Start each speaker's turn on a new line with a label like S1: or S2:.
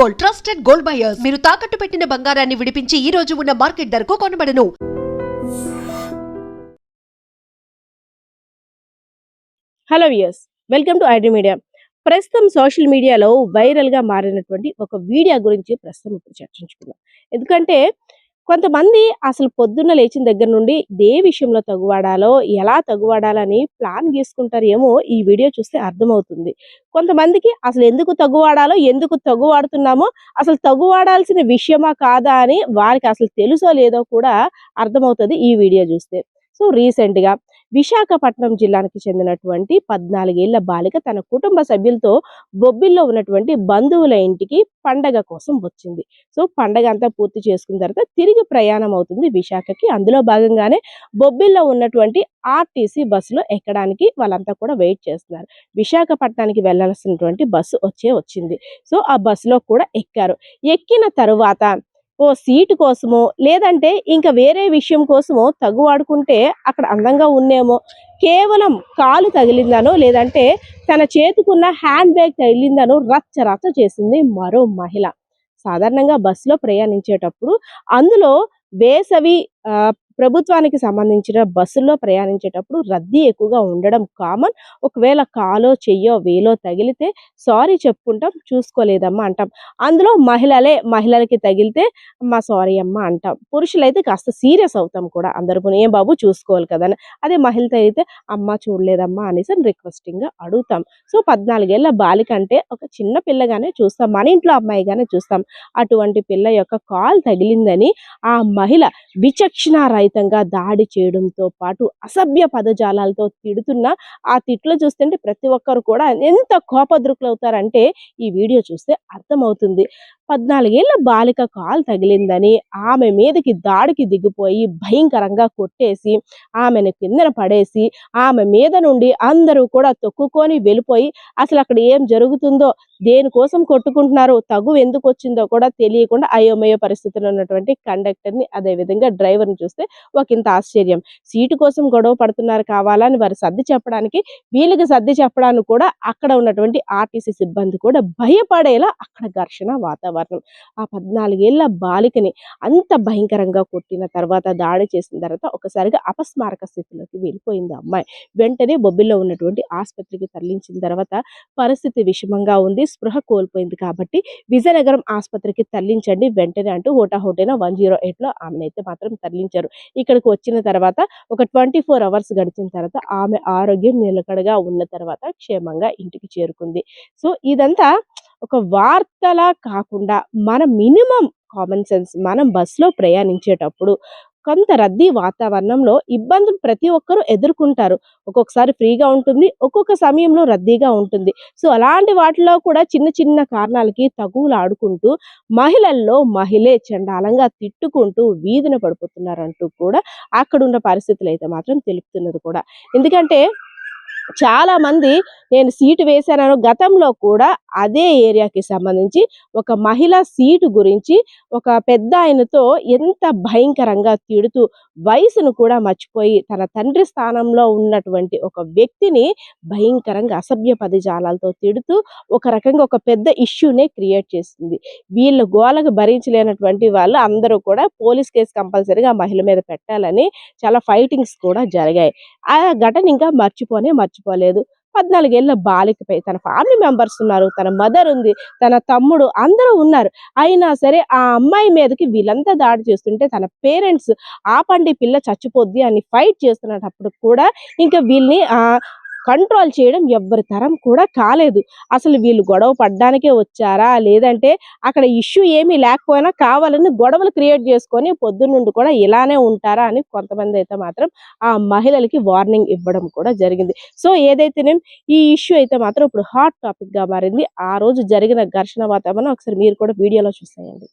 S1: Gold, trusted gold buyers. మీరు తాకట్టు పెట్టిన బంగారాన్ని విడిపించి ఈ రోజు ఉన్న మార్కెట్ ధరకు కొనబడను.
S2: Hello viewers, welcome to iDream media. ప్రస్తుతం సోషల్ మీడియాలో వైరల్గా మారినటువంటి ఒక వీడియో గురించి ప్రస్తుతం ఇప్పుడు చర్చించుకుందాం. ఎందుకంటే కొంతమంది అసలు పొద్దున్న లేచిన దగ్గర నుండి ఏ విషయంలో తగువాడాలో, ఎలా తగువాడాలని ప్లాన్ గీసుకుంటారు ఏమో ఈ వీడియో చూస్తే అర్థమవుతుంది. కొంతమందికి అసలు ఎందుకు తగువాడాలో, ఎందుకు తగువాడుతున్నామో, అసలు తగువాడాల్సిన విషయమా కాదా అని వారికి అసలు తెలుసో లేదో కూడా అర్థమవుతుంది ఈ వీడియో చూస్తే. సో రీసెంట్గా విశాఖపట్నం జిల్లానికి చెందినటువంటి 14 ఏళ్ల బాలిక తన కుటుంబ సభ్యులతో బొబ్బిల్లో ఉన్నటువంటి బంధువుల ఇంటికి పండగ కోసం వచ్చింది. సో పండగ అంతా పూర్తి చేసుకున్న తర్వాత తిరిగి ప్రయాణం అవుతుంది విశాఖకి. అందులో భాగంగానే బొబ్బిల్లో ఉన్నటువంటి ఆర్టీసీ బస్సులో ఎక్కడానికి వాళ్ళంతా కూడా వెయిట్ చేస్తున్నారు. విశాఖపట్నానికి వెళ్లాల్సినటువంటి బస్సు వచ్చింది. సో ఆ బస్సులో కూడా ఎక్కారు. ఎక్కిన తరువాత ఓ సీటు కోసమో, లేదంటే ఇంకా వేరే విషయం కోసమో తగువాడుకుంటే అక్కడ అందంగా ఉన్నేమో, కేవలం కాలు తగిలిందనో, లేదంటే తన చేతుకున్న హ్యాండ్ బ్యాగ్ తగిలిందనో రచ్చ రచ్చ చేసింది మరో మహిళ. సాధారణంగా బస్సులో ప్రయాణించేటప్పుడు అందులో వేసవి ప్రభుత్వానికి సంబంధించిన బస్సుల్లో ప్రయాణించేటప్పుడు రద్దీ ఎక్కువగా ఉండడం కామన్. ఒకవేళ కాలో చెయ్యో వేలో తగిలితే సారీ చెప్పుకుంటాం, చూసుకోలేదమ్మా అంటాం. అందులో మహిళలకి తగిలితే అమ్మ సారీ అమ్మ అంటాం. పురుషులైతే కాస్త సీరియస్ అవుతాం కూడా, అందరూ ఏం బాబు చూసుకోవాలి కదా. అదే మహిళ తగిలితే అమ్మ చూడలేదమ్మా అనేసి రిక్వెస్టింగ్గా అడుగుతాం. సో 14 ఏళ్ల బాలిక అంటే ఒక చిన్న పిల్లగానే చూస్తాం, మన ఇంట్లో అమ్మాయిగానే చూస్తాం. అటువంటి పిల్ల యొక్క కాలు తగిలిందని ఆ మహిళ విచక్షణారహితంగా దాడి చేయడంతో పాటు అసభ్య పదజాలాలతో తిడుతున్న ఆ తిట్లు చూస్తుంటే ప్రతి ఒక్కరు కూడా ఎంత కోపద్రుకులవుతారంటే ఈ వీడియో చూస్తే అర్థమవుతుంది. 14 ఏళ్ల బాలిక కాలు తగిలిందని ఆమె మీదకి దాడికి దిగిపోయి భయంకరంగా కొట్టేసి ఆమెను కిందన పడేసి ఆమె మీద నుండి అందరూ కూడా తొక్కుకొని వెళ్ళిపోయి అసలు అక్కడ ఏం జరుగుతుందో, దేనికోసం కొట్టుకుంటున్నారో, తగు ఎందుకు వచ్చిందో కూడా తెలియకుండా అయోమయ పరిస్థితిలో ఉన్నటువంటి కండక్టర్ని, అదేవిధంగా డ్రైవర్ని చూస్తే ఒకంత ఆశ్చర్యం. సీటు కోసం గొడవ పడుతున్నారు కావాలని వారు సర్ది చెప్పడానికి, వీళ్ళకి సర్ది చెప్పడానికి కూడా అక్కడ ఉన్నటువంటి ఆర్టీసీ సిబ్బంది కూడా భయపడేలా అక్కడ ఘర్షణ వాతావరణం. ఆ 14 ఏళ్ల బాలికని అంత భయంకరంగా కొట్టిన తర్వాత, దాడి చేసిన తర్వాత ఒకసారిగా అపస్మారక స్థితిలోకి వెళ్ళిపోయింది అమ్మాయి. వెంటనే బొబ్బిల్లో ఉన్నటువంటి ఆసుపత్రికి తరలించిన తర్వాత పరిస్థితి విషమంగా ఉంది, స్పృహ కోల్పోయింది కాబట్టి విజయనగరం ఆసుపత్రికి తరలించండి వెంటనే అంటూ హోటాహోటైన 108లో ఆమెనైతే మాత్రం తరలించారు. ఇక్కడికి వచ్చిన తర్వాత ఒక 24 అవర్స్ గడిచిన తర్వాత ఆమె ఆరోగ్యం నిలకడగా ఉన్న తర్వాత క్షేమంగా ఇంటికి చేరుకుంది. సో ఇదంతా ఒక వార్తలా కాకుండా మన మినిమం కామన్ సెన్స్, మనం బస్సులో ప్రయాణించేటప్పుడు కొంత రద్దీ వాతావరణంలో ఇబ్బందులు ప్రతి ఒక్కరూ ఎదుర్కొంటారు. ఒక్కొక్కసారి ఫ్రీగా ఉంటుంది, ఒక్కొక్క సమయంలో రద్దీగా ఉంటుంది. సో అలాంటి వాటిలో కూడా చిన్న చిన్న కారణాలకి తగువులు ఆడుకుంటూ మహిళల్లో మహిళే చండాలంగా తిట్టుకుంటూ వీధిన పడిపోతున్నారంటూ కూడా అక్కడున్న పరిస్థితులు అయితే మాత్రం తెలుపుతున్నది కూడా. ఎందుకంటే చాలా మంది నేను సీటు వేశానను గతంలో కూడా అదే ఏరియాకి సంబంధించి ఒక మహిళ సీటు గురించి ఒక పెద్ద ఆయనతో ఎంత భయంకరంగా తిడుతూ వయసును కూడా మర్చిపోయి తన తండ్రి స్థానంలో ఉన్నటువంటి ఒక వ్యక్తిని భయంకరంగా అసభ్య పదజాలాలతో తిడుతూ ఒక రకంగా ఒక పెద్ద ఇష్యూనే క్రియేట్ చేసింది. వీళ్ళు గోలకు భరించలేనటువంటి వాళ్ళు అందరూ కూడా పోలీస్ కేసు కంపల్సరీగా మహిళ మీద పెట్టాలని చాలా ఫైటింగ్స్ కూడా జరిగాయి. ఆ ఘటన ఇంకా మర్చిపోలేదు. 14 ఏళ్ల బాలికపై తన ఫ్యామిలీ మెంబర్స్ ఉన్నారు, తన మదర్ ఉంది, తన తమ్ముడు అందరూ ఉన్నారు. అయినా సరే ఆ అమ్మాయి మీదకి వీళ్ళంతా దాడి చేస్తుంటే తన పేరెంట్స్ ఆపండి పిల్ల చచ్చిపోద్ది అని ఫైట్ చేస్తున్నప్పుడు కూడా ఇంకా వీళ్ళని కంట్రోల్ చేయడం ఎవ్వరి తరం కూడా కాలేదు. అసలు వీళ్ళు గొడవ పడ్డానికే వచ్చారా, లేదంటే అక్కడ ఇష్యూ ఏమీ లేకపోయినా కావాలని గొడవలు క్రియేట్ చేసుకొని పొద్దున్నుండి కూడా ఇలానే ఉంటారా అని కొంతమంది అయితే మాత్రం ఆ మహిళలకి వార్నింగ్ ఇవ్వడం కూడా జరిగింది. సో ఏదైతేనే ఈ ఇష్యూ అయితే మాత్రం ఇప్పుడు హాట్ టాపిక్ గా మారింది. ఆ రోజు జరిగిన ఘర్షణ వాతావరణం ఒకసారి మీరు కూడా వీడియోలో చూసేయండి.